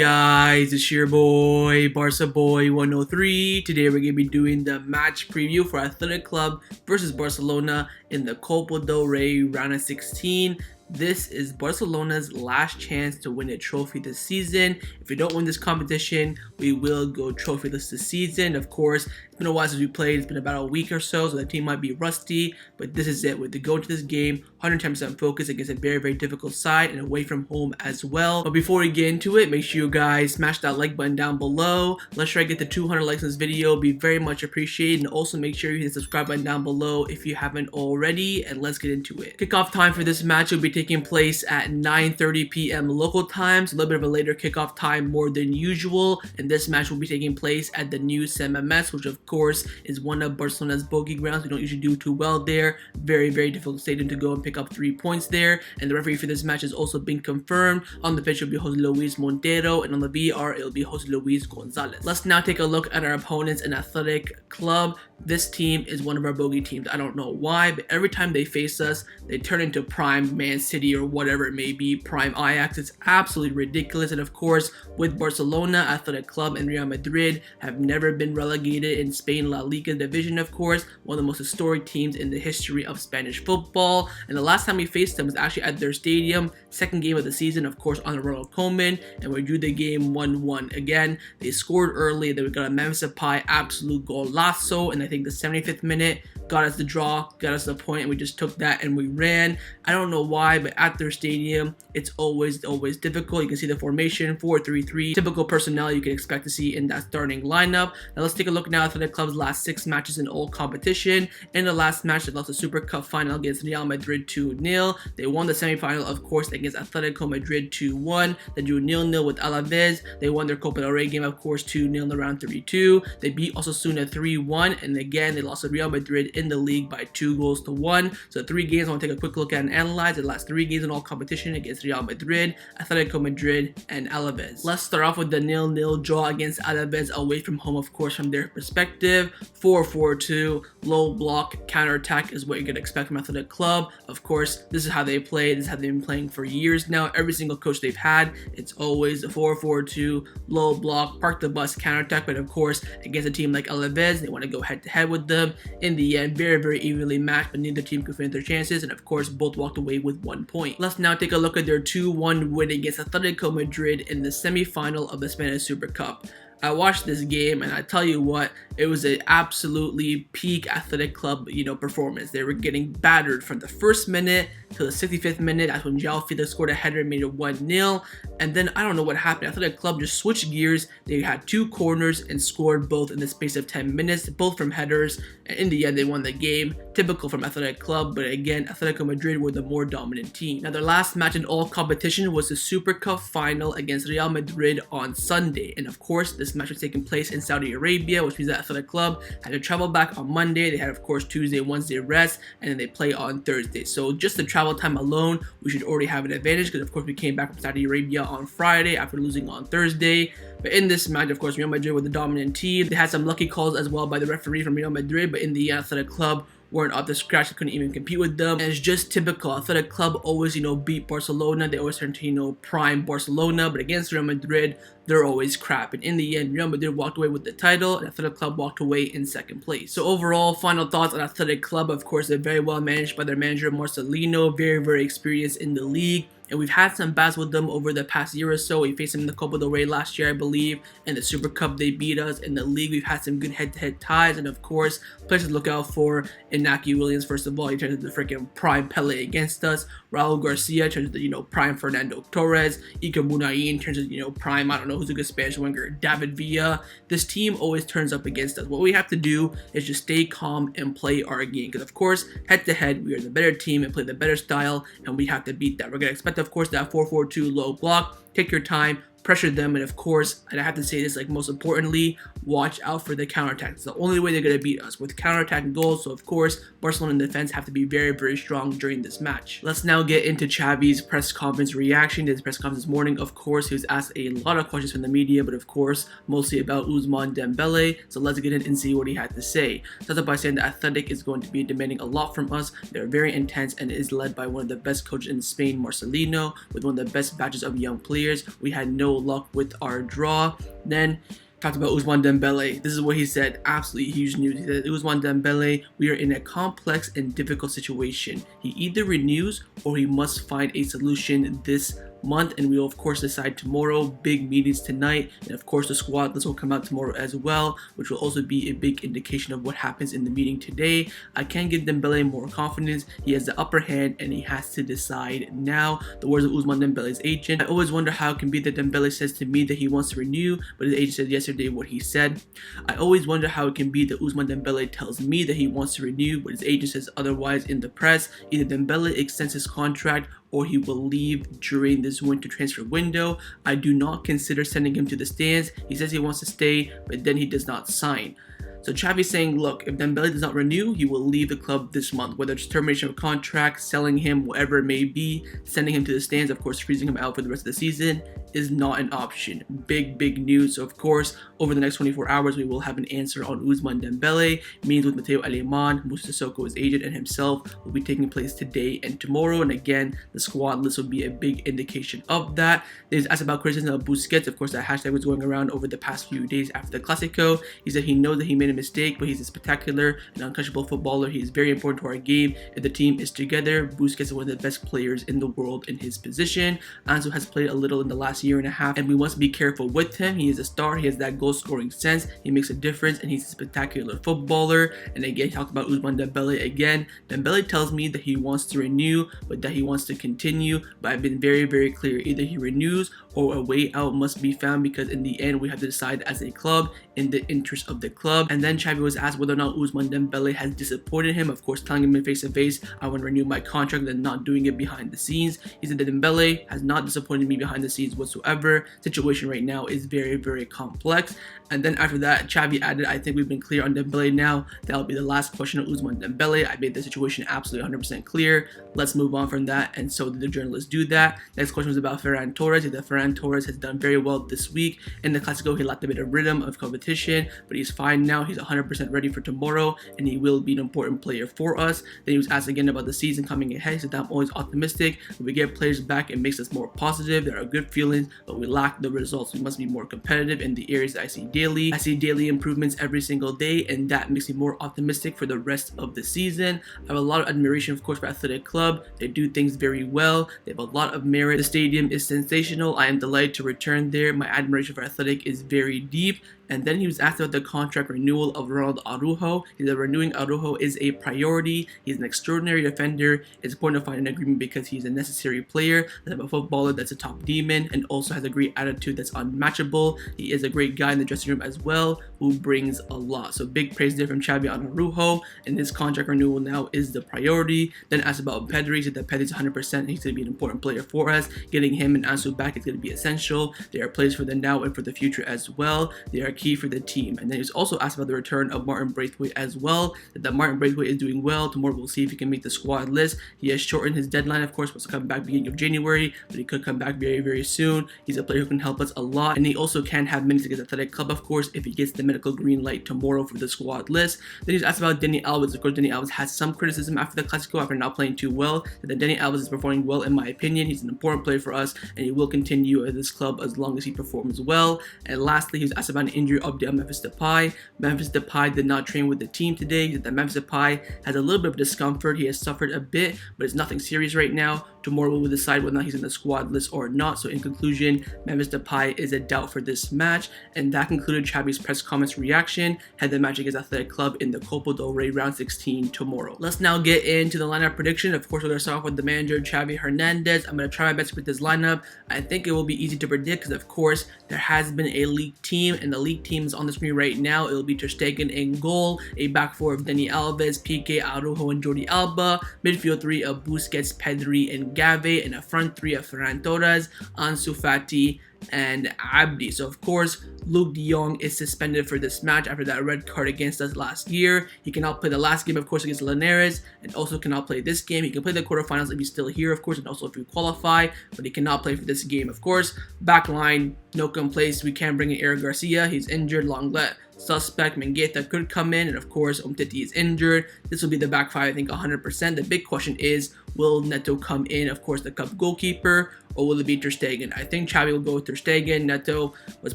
guys? It's your boy, Barca Boy 103. Today we're going to be doing the match preview for Athletic Club versus Barcelona in the Copa del Rey round of 16. This is Barcelona's last chance to win a trophy this season. If we don't win this competition, we will go trophyless this season. Of course, it's been a while since we played. It's been about a week or so the team might be rusty, but this is it. We have to go into this game 110% focus against a very difficult side and away from home as well. But before we get into it, make sure you guys smash that like button down below. Let's try to get to 200 likes in this video. It'd be very much appreciated. And also make sure you hit the subscribe button down below if you haven't already. And let's get into it. Kickoff time for this match will be taking place at 9:30 p.m. local time, so a little bit of a later kickoff time more than usual. And this match will be taking place at the new San Mames, which of course is one of Barcelona's bogey grounds. We don't usually do too well there. Very difficult stadium to go and pick up 3 points there. And the referee for this match has also been confirmed. On the pitch will be Jose Luis Montero, and on the VR it will be Jose Luis Gonzalez. Let's now take a look at our opponents in Athletic Club. This team is one of our bogey teams. I don't know why, but every time they face us, they turn into prime Man City or whatever it may be, prime Ajax. It's absolutely ridiculous. And of course, with Barcelona, Athletic Club, and Real Madrid have never been relegated in Spain La Liga division, of course, one of the most historic teams in the history of Spanish football. And the last time we faced them was actually at their stadium, second game of the season, of course, on the Ronald Koeman, and we drew the game 1-1. Again, they scored early, then we got a Memphis Depay absolute golazo, and I think the 75th minute got us the draw, got us the point, and we just took that and we ran. I don't know why, but at their stadium, it's always difficult. You can see the formation, 4-3-3, typical personnel you can expect to see in that starting lineup. Now let's take a look now at the club's last 6 matches in all competition. In the last match, they lost the Super Cup final against Real Madrid 2-0. They won the semi-final, of course, against Atletico Madrid 2-1. They drew 0-0 with Alaves. They won their Copa del Rey game, of course, 2-0 in the round 32. They beat Osasuna 3-1, and again, they lost to Real Madrid in the league by 2-1. So 3 games I want to take a quick look at and analyze. The last 3 games in all competition against Real Madrid, Atletico Madrid, and Alaves. Let's start off with the 0-0 draw against Alaves away from home, of course, from their perspective. 4-4-2, low block, counter-attack is what you're going to expect from Athletic Club. Of course, this is how they play. This is how they've been playing for years now. Every single coach they've had, it's always a 4-4-2, low block, park the bus, counter-attack. But of course, against a team like Alaves, they want to go head-to-head with them. In the end, very evenly matched, but neither team could finish their chances, and of course both walked away with 1 point. Let's now take a look at their 2-1 win against Atletico Madrid in the semi-final of the Spanish Super Cup. I watched this game, and I tell you what, it was an absolutely peak Athletic Club, performance. They were getting battered from the first minute to the 65th minute. That's when João Felix scored a header and made it 1-0. And then I don't know what happened. Athletic Club just switched gears. They had 2 corners and scored both in the space of 10 minutes, both from headers. And in the end, they won the game. Typical from Athletic Club, but again, Atletico Madrid were the more dominant team. Now, their last match in all competition was the Super Cup final against Real Madrid on Sunday. And of course, this match was taking place in Saudi Arabia, which means that Athletic Club had to travel back on Monday. They had, of course, Tuesday, Wednesday rest, and then they play on Thursday. So just the travel time alone, we should already have an advantage because, of course, we came back from Saudi Arabia on Friday after losing on Thursday. But in this match, of course, Real Madrid were the dominant team. They had some lucky calls as well by the referee from Real Madrid, but in the end, Athletic Club weren't up to scratch. They couldn't even compete with them. And it's just typical. Athletic Club always, beat Barcelona. They always turn to, prime Barcelona. But against Real Madrid, they're always crap. And in the end, Real Madrid walked away with the title, and Athletic Club walked away in 2nd place. So overall, final thoughts on Athletic Club. Of course, they're very well managed by their manager, Marcelino. Very experienced in the league. And we've had some battles with them over the past year or so. We faced them in the Copa del Rey last year, I believe. In the Super Cup, they beat us. In the league, we've had some good head-to-head ties. And of course, players to look out for: Iñaki Williams, first of all. He turns into the freaking prime Pele against us. Raul Garcia turns into, prime Fernando Torres. Muniain turns into, prime, I don't know who's a good Spanish winger, David Villa. This team always turns up against us. What we have to do is just stay calm and play our game. Because of course, head-to-head, we are the better team and play the better style, and we have to beat that. We're going to expect, of course, that 4-4-2 low block. Take your time, pressure them, and of course, and I have to say this, most importantly, watch out for the counterattack. It's the only way they're going to beat us, with counterattack goals. So of course, Barcelona in defense have to be very strong during this match. Let's now get into Xavi's press conference reaction to his press conference this morning. Of course, he was asked a lot of questions from the media, but of course, mostly about Ousmane Dembele. So let's get in and see what he had to say. Starts up by saying that Athletic is going to be demanding a lot from us. They're very intense and is led by one of the best coaches in Spain, Marcelino, with one of the best batches of young players. We had no no luck with our draw. Then talked about Ousmane Dembele. This is what he said. Absolutely huge news. He said, Ousmane Dembele, we are in a complex and difficult situation. He either renews or he must find a solution this month, and we will of course decide tomorrow. Big meetings tonight, and of course the squad list will come out tomorrow as well, which will also be a big indication of what happens in the meeting today. I can give Dembele more confidence. He has the upper hand and he has to decide now. The words of Ousmane Dembele's agent. I always wonder how it can be that Dembele says to me that he wants to renew, but his agent said yesterday what he said. I always wonder how it can be that Ousmane Dembele tells me that he wants to renew, but his agent says otherwise in the press. Either Dembele extends his contract or he will leave during this winter transfer window. I do not consider sending him to the stands. He says he wants to stay, but then he does not sign. So Xavi's saying, look, if Dembele does not renew, he will leave the club this month, whether it's termination of contract, selling him, whatever it may be. Sending him to the stands, of course, freezing him out for the rest of the season is not an option. Big news. So of course, over the next 24 hours, we will have an answer on Ousmane Dembele. Meetings with Matteo Aleman, Moussa Sissoko's agent, and himself will be taking place today and tomorrow. And again, the squad list will be a big indication of that. There's asked about criticism of Busquets. Of course, that hashtag was going around over the past few days after the Clásico. He said he knows that he made a mistake, but he's a spectacular and untouchable footballer. He is very important to our game. If the team is together, Busquets is one of the best players in the world in his position. Ansu has played a little in the last year and a half, and we must be careful with him. He is a star. He has that goal scoring sense. He makes a difference, and he's a spectacular footballer. And again, he talked about Ousmane Dembele again. Dembele tells me that he wants to renew, but that he wants to continue. But I've been very clear. Either he renews or a way out must be found, because in the end, we have to decide as a club in the interest of the club. And then Xavi was asked whether or not Ousmane Dembele has disappointed him. Of course, telling him face to face, I want to renew my contract, and not doing it behind the scenes. He said that Dembele has not disappointed me behind the scenes whatsoever. Situation right now is very complex. And then after that, Xavi added, I think we've been clear on Dembele now. That'll be the last question of Ousmane Dembele. I made the situation absolutely 100% clear. Let's move on from that. And so did the journalists do that. Next question was about Ferran Torres. That Ferran Torres has done very well this week. In the Clásico, he lacked a bit of rhythm of competition, but he's fine now. He's 100% ready for tomorrow, and he will be an important player for us. Then he was asked again about the season coming ahead. He said that I'm always optimistic. When we get players back, it makes us more positive. There are good feelings, but we lack the results. We must be more competitive in the areas that I see daily. I see daily improvements every single day, and that makes me more optimistic for the rest of the season. I have a lot of admiration, of course, for Athletic Club. They do things very well. They have a lot of merit. The stadium is sensational. I am delighted to return there. My admiration for Athletic is very deep. And then he was asked about the contract renewal of Ronald Araujo. He said renewing Araujo is a priority. He's an extraordinary defender. It's important to find an agreement because he's a necessary player. That's a footballer that's a top demon and also has a great attitude that's unmatchable. He is a great guy in the dressing room as well, who brings a lot. So big praise there from Xavi on Araujo, and his contract renewal now is the priority. Then asked about Pedri. He said that Pedri's 100%. He's going to be an important player for us. Getting him and Ansu back is going to be essential. They are players for the now and for the future as well. They are key for the team. And then he was also asked about the return of Martin Braithwaite as well. That Martin Braithwaite is doing well. Tomorrow we'll see if he can make the squad list. He has shortened his deadline, of course, was to come back beginning of January, but he could come back very soon. He's a player who can help us a lot, and he also can have minutes against Athletic Club, of course, if he gets the medical green light tomorrow for the squad list. Then he's asked about Dani Alves. Of course, Dani Alves has some criticism after the Clásico after not playing too well. That Dani Alves is performing well in my opinion. He's an important player for us, and he will continue at this club as long as he performs well. And lastly, he was asked about an injury update on Memphis Depay. Memphis Depay did not train with the team today. That Memphis Depay has a little bit of discomfort. He has suffered a bit, but it's nothing serious right now. Tomorrow we will decide whether or not he's in the squad list or not. So in conclusion, Memphis Depay is a doubt for this match. And that concluded Xavi's press comments reaction. Had the match against Athletic Club in the Copa del Rey round 16 tomorrow. Let's now get into the lineup prediction. Of course, we're going to start off with the manager, Xavi Hernandez. I'm going to try my best to predict this lineup. I think it will be easy to predict because, of course, there has been a league team, and the league team is on the screen right now. It will be Ter Stegen in goal, a back four of Dani Alves, Pique, Araujo, and Jordi Alba, midfield three of Busquets, Pedri, and Gavi, and a front three of Ferran Torres, Ansu Fati, and Abdi. So of course, Luke de Jong is suspended for this match after that red card against us last year. He cannot play the last game, of course, against Linares, and also cannot play this game. He can play the quarterfinals if he's still here, of course, and also if we qualify, but he cannot play for this game, of course. Back line, no complaints. We can bring in Eric Garcia. He's injured. Lenglet suspect. Mengueta could come in, and of course, Umtiti is injured. This will be the back five, I think, 100%. The big question is, will Neto come in, of course, the cup goalkeeper, or will it be Ter Stegen? I think Xavi will go with Ter Stegen. Neto was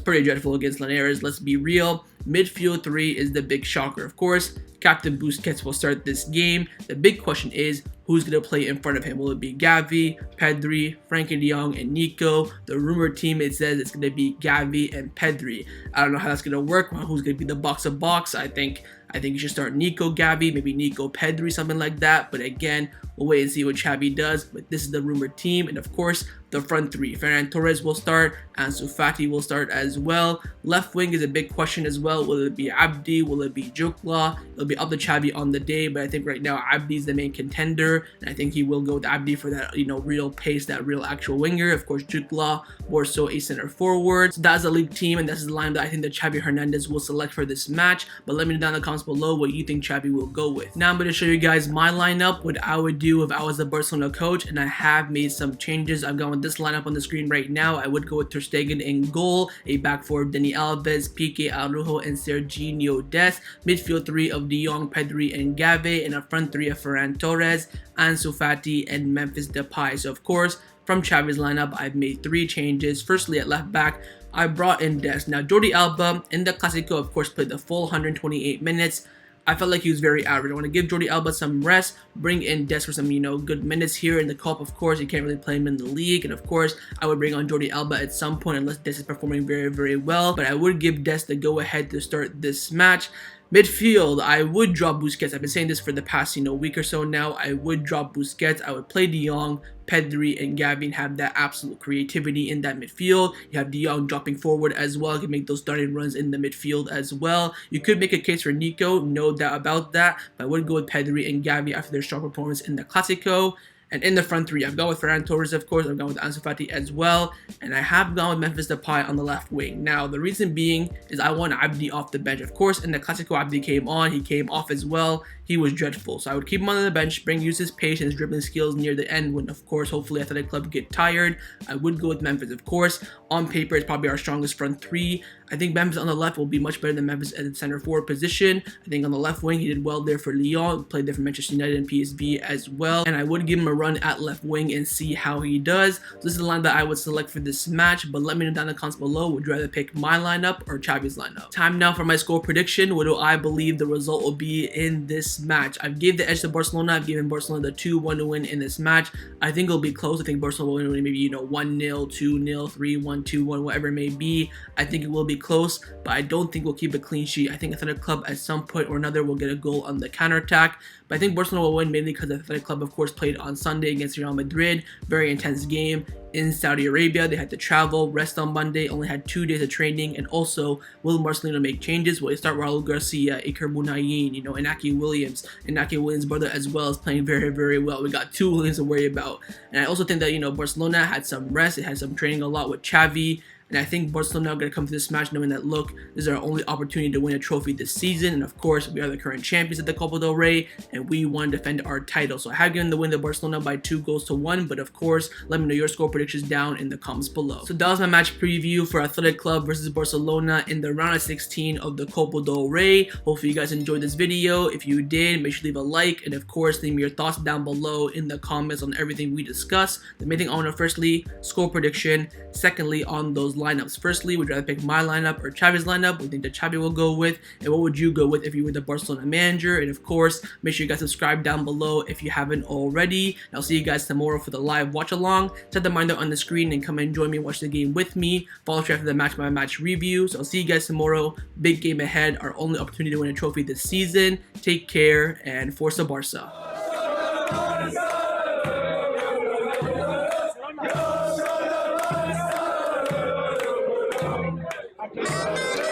pretty dreadful against Linares, let's be real. Midfield 3 is the big shocker, of course. Captain Busquets will start this game. The big question is, who's going to play in front of him? Will it be Xavi, Pedri, Frankie de Jong, and Nico? The rumored team, it says it's going to be Xavi and Pedri. I don't know how that's going to work. Who's going to be the box-to-box? I think you should start Nico, Xavi, maybe Nico, Pedri, something like that. But again, we'll wait and see what Xavi does. But this is the rumored team. And of course, the front three. Ferran Torres will start. Ansu Fati will start as well. Left wing is a big question as well. Will it be Abdi? Will it be Jukla? It'll be up to Xavi on the day. But I think right now, Abdi is the main contender. And I think he will go with Abdi for that, real pace, that real actual winger. Of course, Jukla, more so a center forward. So that's the league team. And this is the line that I think that Xavi Hernandez will select for this match. But let me know down in the comments below what you think Xavi will go with. Now I'm going to show you guys my lineup, what I would do if I was the Barcelona coach, and I have made some changes. I've gone with this lineup on the screen right now. I would go with Ter Stegen in goal, a back four of Dani Alves, Pique, Araujo, and Serginho Dest, midfield 3 of De Jong, Pedri, and Xavi, and a front 3 of Ferran Torres, Ansu Fati, and Memphis Depay. So of course, from Xavi's lineup, I've made 3 changes. Firstly, at left back, I brought in Dest. Now, Jordi Alba in the Clásico, of course, played the full 128 minutes. I felt like he was very average. I want to give Jordi Alba some rest, bring in Dest for some, good minutes here in the Cup. Of course, you can't really play him in the league. And of course, I would bring on Jordi Alba at some point unless Dest is performing very, very well. But I would give Dest the go-ahead to start this match. Midfield, I would drop Busquets. I've been saying this for the past, week or so now. I would drop Busquets. I would play De Jong, Pedri, and Xavi, and have that absolute creativity in that midfield. You have De Jong dropping forward as well. You can make those starting runs in the midfield as well. You could make a case for Nico, no doubt about that. But I would go with Pedri and Xavi after their strong performance in the Clásico. And in the front 3, I've gone with Ferran Torres, of course. I've gone with Ansu Fati as well. And I have gone with Memphis Depay on the left wing. Now, the reason being is I want Abdi off the bench. Of course, in the Clásico, Abdi came on. He came off as well. He was dreadful. So I would keep him on the bench, use his pace and his dribbling skills near the end when, of course, hopefully Athletic Club get tired. I would go with Memphis, of course. On paper, it's probably our strongest front 3. I think Memphis on the left will be much better than Memphis at the center forward position. I think on the left wing, he did well there for Lyon, played there for Manchester United and PSV as well. And I would give him a run at left wing and see how he does. So this is the line that I would select for this match, but let me know down in the comments below, would you rather pick my lineup or Xavi's lineup? Time now for my score prediction. What do I believe the result will be in this match? I've gave the edge to Barcelona. I've given Barcelona the 2-1 win in this match. I think it'll be close. I think Barcelona will win maybe, 1-0, 2-0, 3-1, 2-1, whatever it may be. I think it will be close, but I don't think we'll keep a clean sheet. I think Athletic Club at some point or another will get a goal on the counterattack. But I think Barcelona will win mainly because the Athletic Club, of course, played on Sunday against Real Madrid. Very intense game in Saudi Arabia. They had to travel, rest on Monday, only had 2 days of training, and also will Marcelino make changes? Will he start Raul Garcia, Iker Muniain, Inaki Williams? Inaki Williams' brother as well is playing very, very well. We got 2 Williams to worry about. And I also think that, Barcelona had some rest. It had some training a lot with Xavi. And I think Barcelona are going to come to this match knowing that, look, this is our only opportunity to win a trophy this season. And of course, we are the current champions at the Copa del Rey, and we want to defend our title. So I have given the win to Barcelona by 2-1. But of course, let me know your score predictions down in the comments below. So that was my match preview for Athletic Club versus Barcelona in the round of 16 of the Copa del Rey. Hopefully you guys enjoyed this video. If you did, make sure to leave a like. And of course, leave me your thoughts down below in the comments on everything we discussed. The main thing I want to firstly, score prediction. Secondly, on those lineups. Firstly, would you rather pick my lineup or Xavi's lineup? What do you think that Xavi will go with? And what would you go with if you were the Barcelona manager? And of course, make sure you guys subscribe down below if you haven't already. And I'll see you guys tomorrow for the live watch along. Set the reminder on the screen and come and join me, watch the game with me. Follow after the match by match review. So I'll see you guys tomorrow. Big game ahead. Our only opportunity to win a trophy this season. Take care and Forza Barca. Yeah.